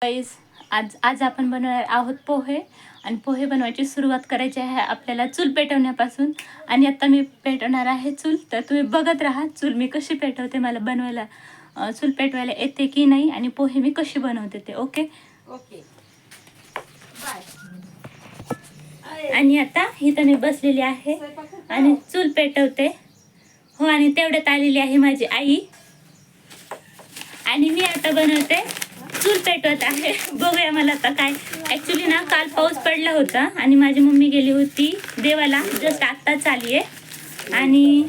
Guys, आज आज आपण बनवणार आहोत पोहे. आणि पोहे बनवायची सुरुवात करायची आहे आपल्याला चूल पेटवण्यापासून. आणि आता मी पेटवणार आहे चूल, तर तुम्ही बघत राहा चूल मी कशी पेटवते. मला बनवायला चूल पेटवायला येते की नाही आणि पोहे मी कशी बनवते ते. Okay okay. आणि आता इथं मी बसलेली आहे आणि चूल पेटवते. हो, आणि तेवढ्यात आलेली आहे माझी आई आणि मी आता बनवते चूल पेटवत आहे. बघूया मला आता काय. ॲक्च्युली ना काल पाऊस पडला होता आणि माझी मम्मी गेली होती देवाला, जस्ट आत्ताच आली आहे. आणि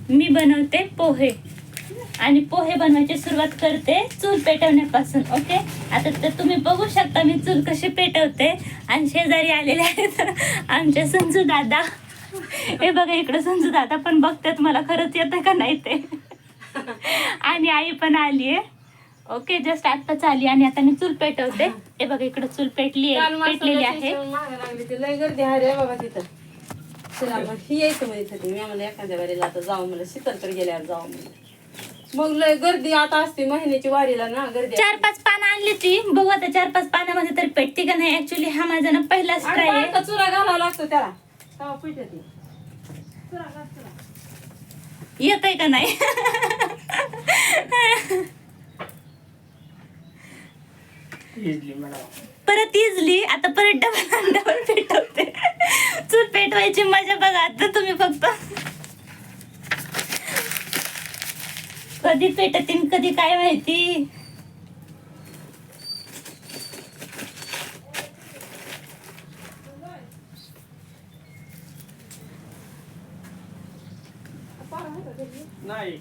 मी बनवते पोहे आणि पोहे बनवायची सुरुवात करते चूल पेटवण्यापासून. ओके, आता तर तुम्ही बघू शकता मी चूल कशी पेटवते. आणि शेजारी आलेले आहेत आमचे संजू दादा. हे बघा इकडे संजू दादा पण बघतात मला खरंच येतं का नाही ते. आणि आई पण आली आहे. ओके, जस्ट आत्ताच आली आणि आता मी चूल पेटवते. हे बघा इकडे चूल पेटलेली आहे. लय गर्दी आहे रे बाबा तिथं. चला आपण ही यायचं म्हणजे मी आम्हाला एखाद्या वारीला आता जाऊ मला शीतलकडे गेल्यावर जाऊ म्हणजे. मग लय गर्दी आता असते महिन्याची वारीला ना गर्दी. 4-5 पानं आणली ती, बघू आता 4-5 पानामध्ये तरी पेटते का नाही. ऍक्च्युली हा माझा ना पहिलाच ट्राय आहे. चुरा घालावा लागतो त्याला तेव्हा पेटते. चुरा घाल चुरा. येतंय का नाही. परत इजली आता परत डबल पेटवते. चूल पेटवायची मजा बघा आता तुम्ही फक्त. कधी पेटतील कधी काय माहिती. नाही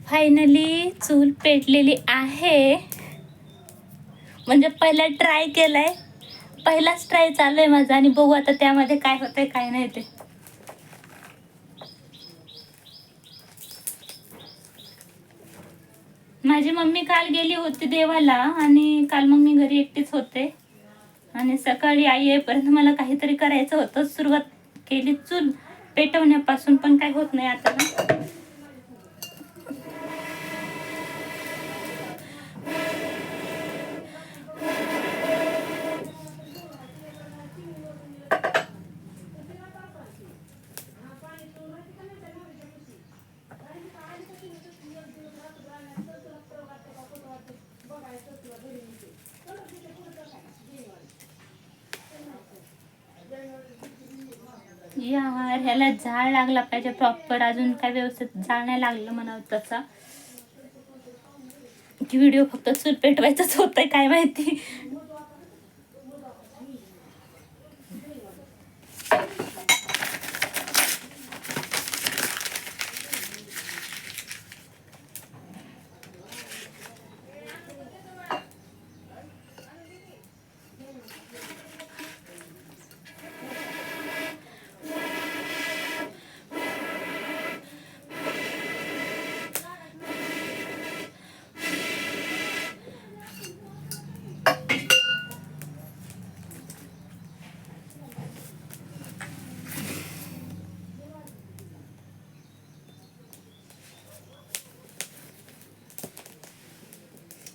फायनली चूल पेटलेली आहे. म्हणजे पहिला ट्राय केलाय, पहिलाच ट्राय चालू आहे माझा. आणि बघू आता त्यामध्ये काय होतंय काय नाही ते. माझी मम्मी काल गेली होती देवाला आणि काल मग मी घरी एकटीच होते. आणि सकाळी आई येईपर्यंत मला काहीतरी करायचं होतं. सुरुवात केली चूल पेटवण्यापासून, पण काय होत नाही आता ना. यार ह्याला झाड लागला पाहिजे प्रॉपर. अजून काय व्यवस्थित झाड नाही लागलं म्हणावं तसा. की व्हिडिओ फक्त चूल पेटवायचंच होतंय काय माहिती.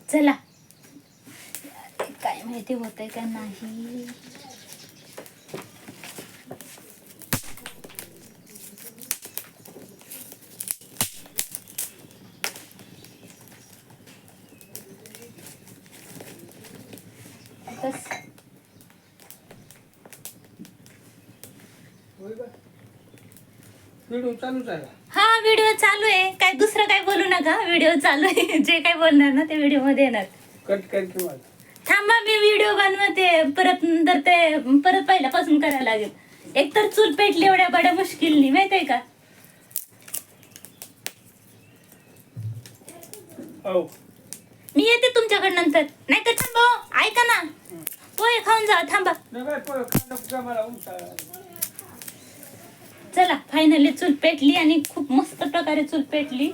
चला माहिती होतंय का नाही. व्हिडिओ चालूच आहे. हा व्हिडिओ चालू आहे. काय दुसरं काय बोलू नका. व्हिडिओ चालू आहे. जे काय बोलणार ना ते व्हिडिओ मध्ये येणार. कट कर किंवा थांबा मी व्हिडिओ बनवते. परत नंतर ते परत पहिल्यापासून करायला लागेल. एक तर चूल पेटली एवढ्या बड्या मुश्किलनी माहितीये का. हो मी येते तुमच्याकडे नंतर. नाही तर थांबा हो. ऐका ना पोहे खाऊन जा. थांबा मला उंचा चला. फायनली चूल पेटली आणि खूप मस्त प्रकारे चूल पेटली.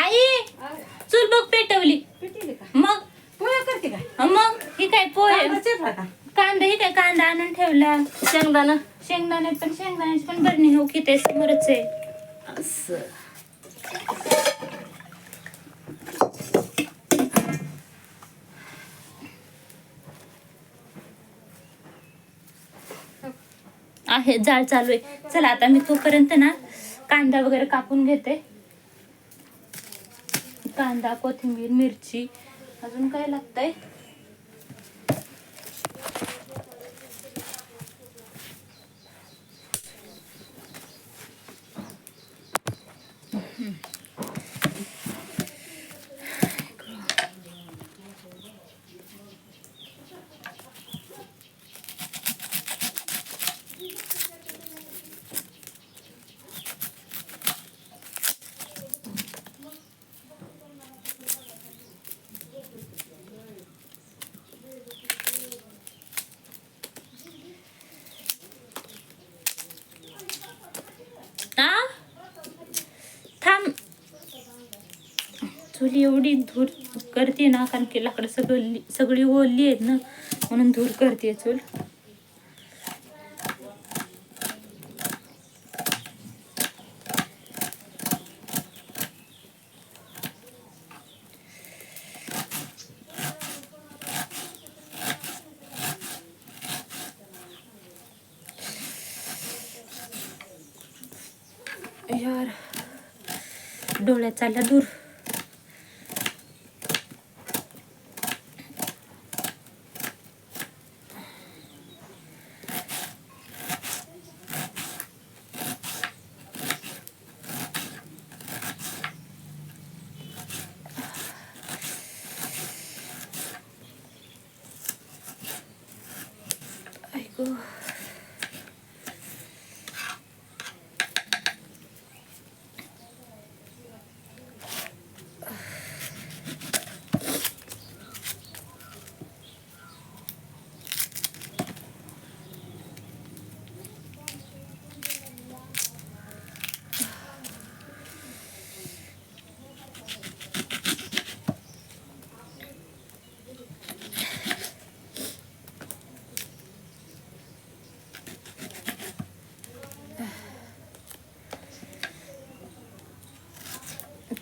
आई चूल बघ पेटवली. पिटीली का मग पोहे करते काय मग ही काय पोहे कांदा चिरला का कांदा ही काय कांदा आणून ठेवला. शेंगदाणा शेंगदाण्याची पण बरणी हो की ते समोरच आहे. असं आहे जाळ चालू आहे. चला आता मी तोपर्यंत ना कांदा वगैरे कापून घेते. कांदा कोथिंबीर मिरची अजून काय लागतंय. थांब चुली एवढी धूर करते ना कारण की लाकडं सगळी ओली आहेत ना म्हणून धूर करते चूल. यार डोळ्यात चालला दूर. ऐकू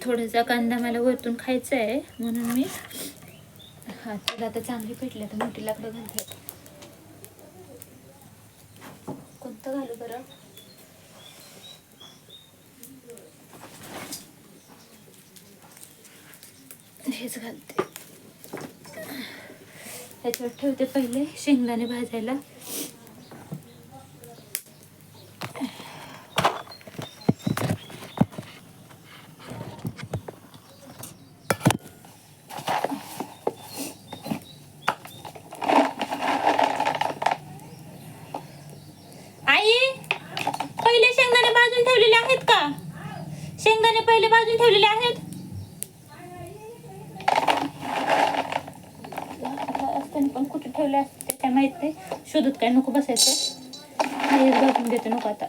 थोडासा कांदा मला वरतून खायचा आहे म्हणून मी हा तुला आता चांगली पेटली. आता मोठी लाकडं घालते. कोणतं घालू बरं. हेच घालते. ह्याच्यावर ठेवते पहिले शेंगदाणे भाजायला. शेंगदाणे पहिले भाजून ठेवलेले आहेत. असताना पण कुठे ठेवले असते काय माहित नाही. शोधत काय नको बसायचं. हेच भाजून घेते नको आता.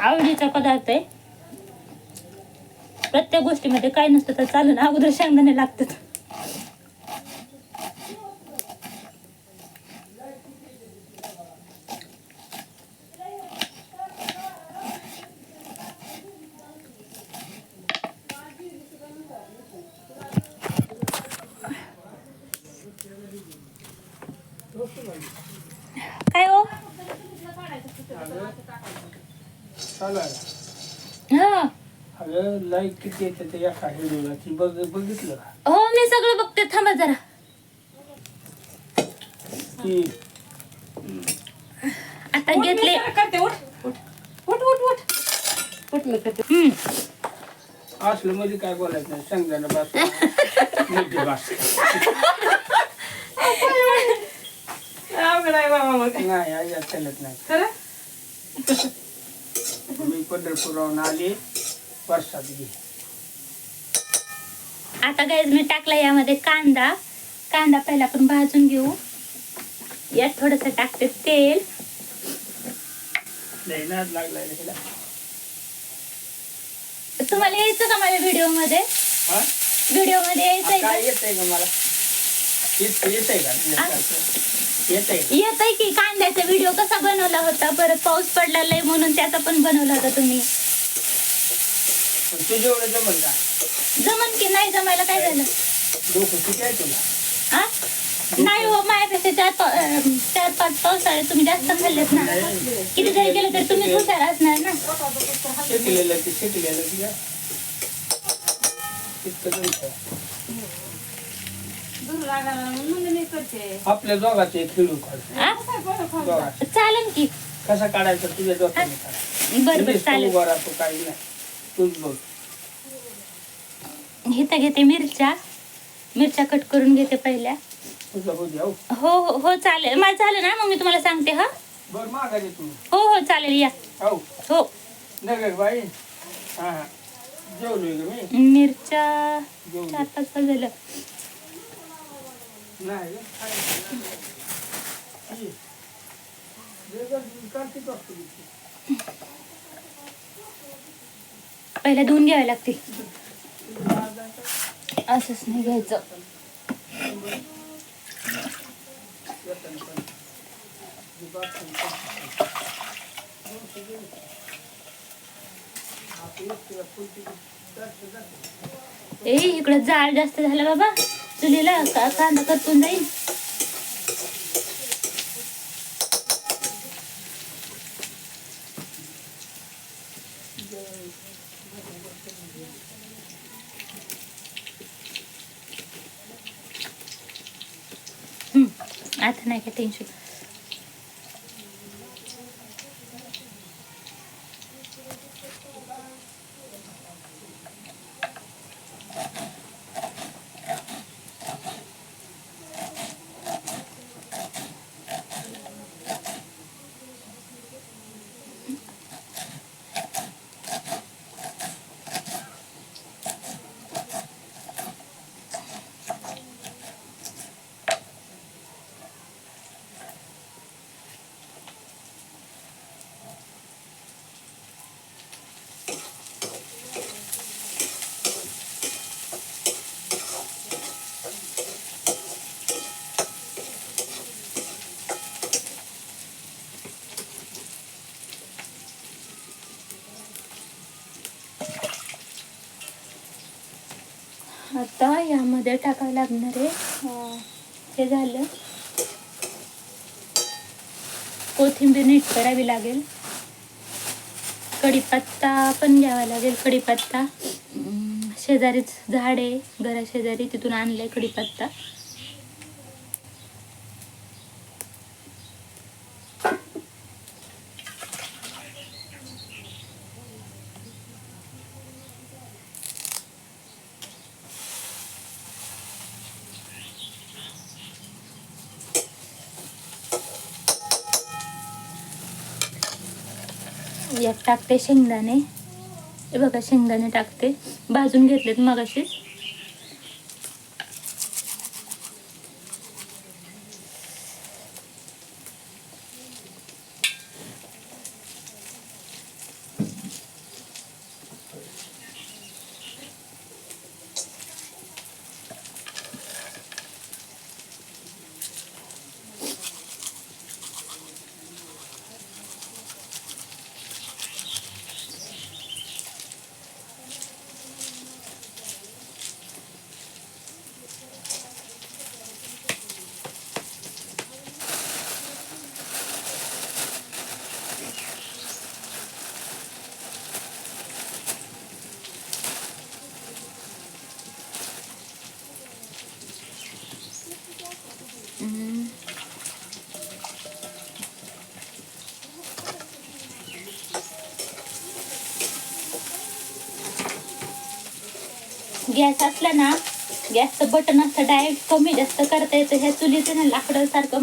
आवडीचा पदार्थ आहे. प्रत्येक गोष्टीमध्ये काय नसतं तर चालून अगोदर शेंगदाणे लागतात. काय हो? चालू आहे. हा अगं लाईक किती येते ते एका व्हिडिओला ती बघितलं का हो मी सगळं बघते. थांबा जरा. ती आता घेतले. करते उठ उठ उठ उठ उठ उठ मी करते. असलं मध्ये काय बोलायचं नाही शेंगदाणा बस मिरची बस अवघड आहे बाबा मग नाही आई चालत नाही. खरं मी पंढरपूरहून आले वर्षात घे. आता गाईज मी टाकला यामध्ये कांदा. कांदा पहिला आपण भाजून घेऊ. यात थोडस टाकते तेल. नाद लागलाय त्याला. तुम्हाला यायचं का माझ्या व्हिडिओ मध्ये? हा व्हिडिओ मध्ये यायचंय का? काय येतंय का मला येतंय का येतंय का येतंय की. कांद्याचा व्हिडिओ कसा बनवला होता, परत पाऊस पडला लय म्हणून त्याचा पण बनवला होता तुम्ही. पण तुझ्या एवढं जमल का जमन की नाही जमायला काय झालं? डोकं किती आहे तुला? आ? नाही हो, माझ्यापेक्षा 4-5 पावसाळे तुम्ही जास्त खाल्लेत ना. किती जरी केलं तर तुम्ही हुशार असणार ना. शिकलेलं की काय इतकं जमतं. दूर लागायला म्हणून मी करते. आपल्या दोघाचे खेळू काढ आ? दोघा चालेल की. कसा काढायचा तुझ्या डोक्याने काढ. बरं बरं चालेल. उभा राहतो काही नाही तूच बघ. इथं घेते मिरच्या. मिरच्या कट करून घेते पहिल्या. तुझं हो द्या हो हो हो चालेल. माझं झालं ना मग मी तुम्हाला सांगते. हा बरं माघारी तू हो हो चालेल या. हो हो नगर बाई हा हा जेवलोय ग मी मिरच्या जेवलो 4-5 झालं. नाही ग, खायचं. ये. कार्तिक असतो इथे. पहिल्या धुवून घ्यावे लागतील. असंच नाही घ्यायचं. ए इकडं जाळ जास्त झालं बाबा. चुलीला कांदा करतून जाईल. आता नाही काय टेन्शन. आता यामध्ये टाकावं लागणार आहे. हे झालं. कोथिंबीर नीट करावी लागेल. कढीपत्ता पण घ्यावा लागेल. कढीपत्ता शेजारीच झाड आहे घराशेजारी, तिथून आणलंय कढीपत्ता. यात टाकते शेंगदाणे. हे बघा शेंगदाणे टाकते. भाजून घेतलेत मगाशीच. गॅस असला ना, गॅसचं बटन असतं डायरेक्ट कमी जास्त करता येतं. ह्या चुलीचं ना लाकडासारखं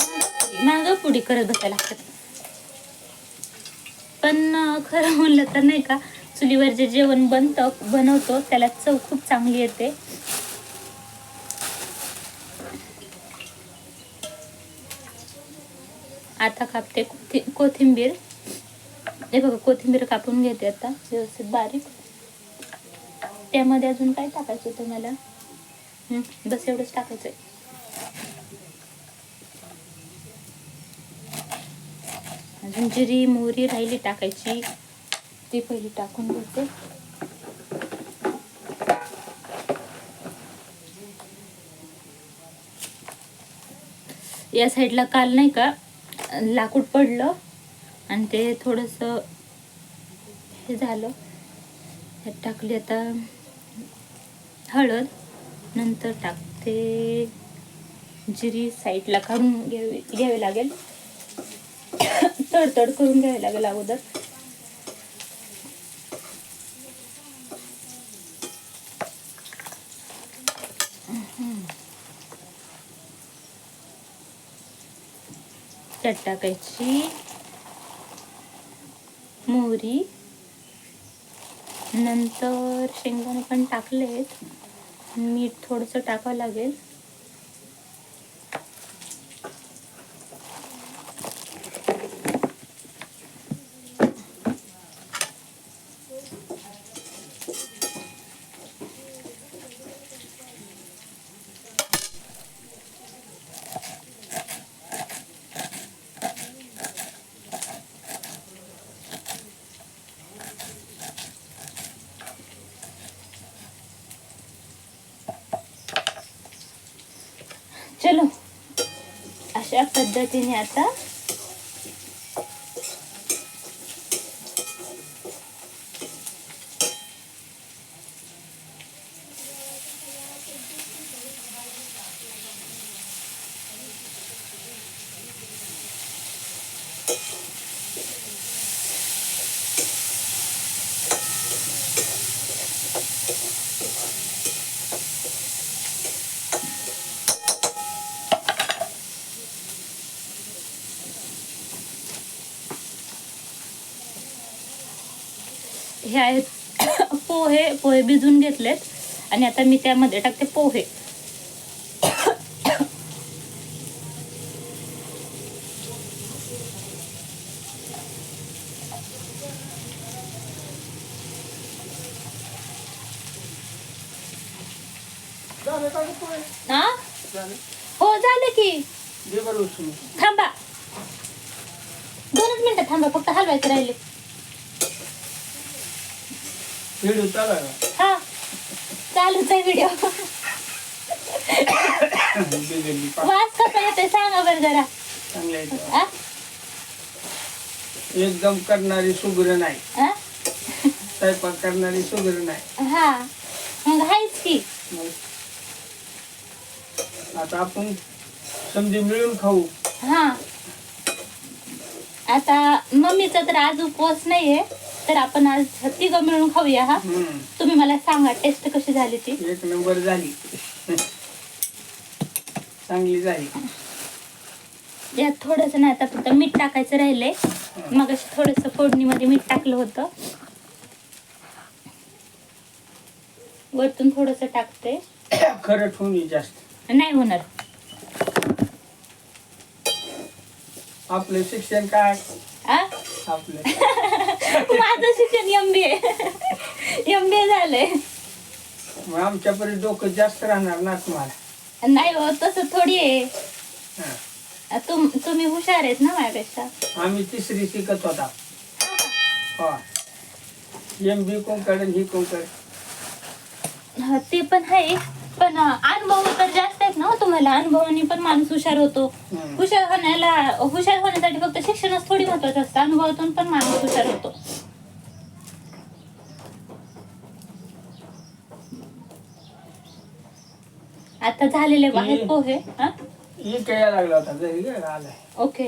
मागं पुढी करत बसायला लागतं. पण खरं म्हणलं तर नाही का, चुलीवर जे जेवण बनवतो त्याला चव खूप चांगली येते. आता कापते कोथिंबीर. हे बघा, कोथिंबीर कापून घेते आता व्यवस्थित बारीक. त्यामध्ये अजून काय टाकायचं होतं मला? बस एवढंच टाकायचंय. अजून जिरी मोहरी राहिली टाकायची, ती पहिली टाकून घेते. या साईडला काल नाही का लाकूड पडलं आणि ते थोडंसं हे झालं. ह्यात टाकली आता हळद. नंतर टाकते जिरी. साईडला काढून घ्यावी लागेल. तडतड करून घ्यावी लागेल अगोदर. त्यात टाकायची मोहरी. नंतर शेंगदाणे पण टाकलेत. मीठ थोडंसं टाकावं लागेल. चलो, अशा पद्धतीने आता हे आहेत पोहे भिजून घेतलेत आणि आता मी त्यामध्ये टाकते पोहे. हा, हो झालं की. थांबा 2 मिनिटं थांबा, फक्त हलवायचं राहिले. व्हिडिओ चालू आहे का? हा, चालूच आहे व्हिडिओ. वास कसा येतोय सांगा बरं जरा. चांगलं आहे का? आ? एकदम करणारी सुगरण नाही, आ? स्वयंपाक करणारी सुगरण नाही. हा, मग हायच की. मग आता आपण समजी मिळून खाऊ. हा, आता मम्मीचा तर आज उपवास नाहीये, तर आपण आज तिघं मिळून खाऊया. हा, तुम्ही मला सांगा टेस्ट कशी झाली ती. 1 नंबर झाली, चांगली झाली. यात थोडंसं नाही, आता फक्त मीठ टाकायचं राहिलंय. मग अशी थोडंसं फोडणीमध्ये मीठ टाकलं होतं. वरतून थोडंसं टाकते. खरंच होणी जास्त नाही होणार. आपलं शिक्षण काय? आ? आपलं माझं शिक्षण MBA झालंय. मग आमच्यापर्यंत डोकं जास्त राहणार ना तुम्हाला. नाही हो, तसं थोडी आहे. हा. तुम्ही हुशार आहेत ना माझ्यापेक्षा. आम्ही 3री शिकत होता. हा, MB कोणकडे ही कोणकडे. हा, ते पण आहे. पण अनुभव तर जास्त आहेत ना हो तुम्हाला. अनुभवाने पण माणूस हुशार होतो. हुशार होण्यासाठी फक्त शिक्षणच थोडी महत्वाचं असतं. अनुभवातून पण माणूस हुशार होतो. आता झालेले आहेत पोहे. हा, यायला लागला होता घरी आलाय. ओके,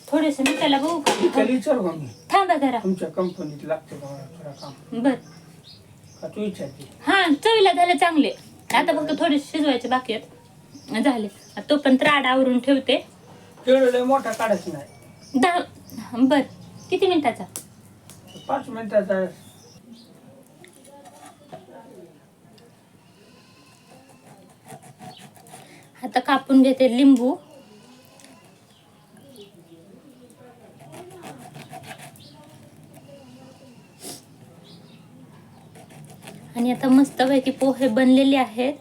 थोडेसे मी त्याला बघू का? विचारू का मी? थांबा जरा. तुमच्या कंपनीत लागते का थोडा काम? बर, का तू विचारते? हा चवीला झाले चांगले. आता फक्त थोडे शिजवायचे बाकी आहेत. झाले. आता तोपर्यंत राड आवरून ठेवते. तेवढं लय मोठा काढायचं नाही. 10 बर किती मिनिटाचा? 5 मिनिटाचा. आता कापून घेते लिंबू. आणि आता मस्तपैकी पोहे बनलेले आहेत.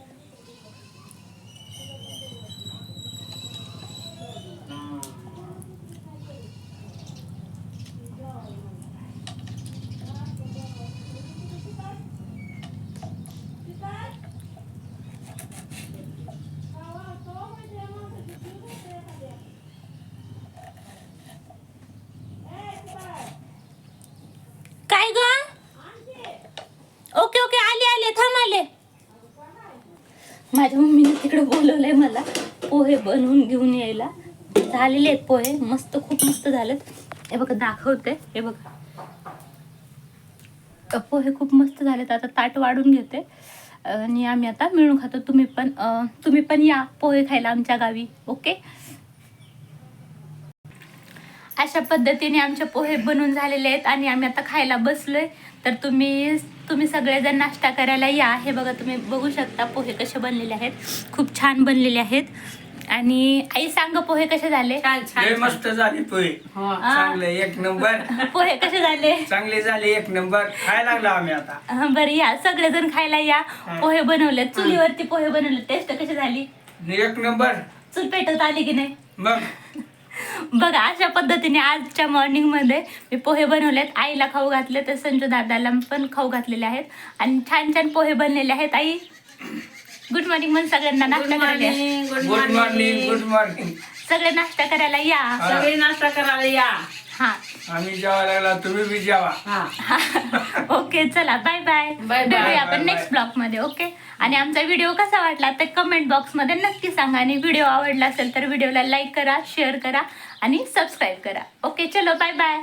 काय ग? ओके ओके आले आले थांब आले. माझ्या मम्मीने तिकडे बोलवलंय मला पोहे बनवून घेऊन यायला. झालेले आहेत पोहे मस्त खूप मस्त झालेत. हे बघा दाखवते. हे बघा पोहे खूप मस्त झालेत. आता ताट वाढून घेते आणि आम्ही आता मिळून खातो. तुम्ही पण या पोहे खायला आमच्या गावी. ओके. अशा पद्धतीने आमचे पोहे बनून झालेले आहेत आणि आम्ही आता खायला बसलोय. तर तुम्ही सगळेजण नाश्ता करायला या. हे बघा तुम्ही बघू शकता पोहे कसे बनलेले आहेत. खूप छान बनलेले आहेत. आणि आई सांग पोहे कसे झाले? लय मस्त झाले पोहे. चांगले एक नंबर. पोहे कसे झाले? चांगले झाले एक नंबर. खायला लागलो आम्ही आता. बरं या सगळेजण खायला या. पोहे बनवले चुलीवरती पोहे बनवले. टेस्ट कशी झाली? एक नंबर. चूल पेटवता आली की नाही? मग बघा अशा पद्धतीने आजच्या मॉर्निंग मध्ये मी पोहे बनवलेत. आईला खाऊ घातले तर संजू दादाला पण खाऊ घातलेले आहेत. आणि छान छान पोहे बनलेले आहेत. आई गुड मॉर्निंग म्हण सगळ्यांना. नाश्ता करायला या. Good morning. Good morning. सगळे नाश्ता करायला या. सगळे नाश्ता करायला या. हा आम्ही जेवा लागला तुम्ही बी जेवा. ओके चला बाय बाय. भेटूया आपण नेक्स्ट ब्लॉग मध्ये. ओके. आणि आमचा व्हिडिओ कसा वाटला ते कमेंट बॉक्स मध्ये नक्की सांगा. आणि व्हिडिओ आवडला असेल तर व्हिडिओला लाईक करा, शेअर करा आणि सबस्क्राईब करा. ओके चलो बाय बाय.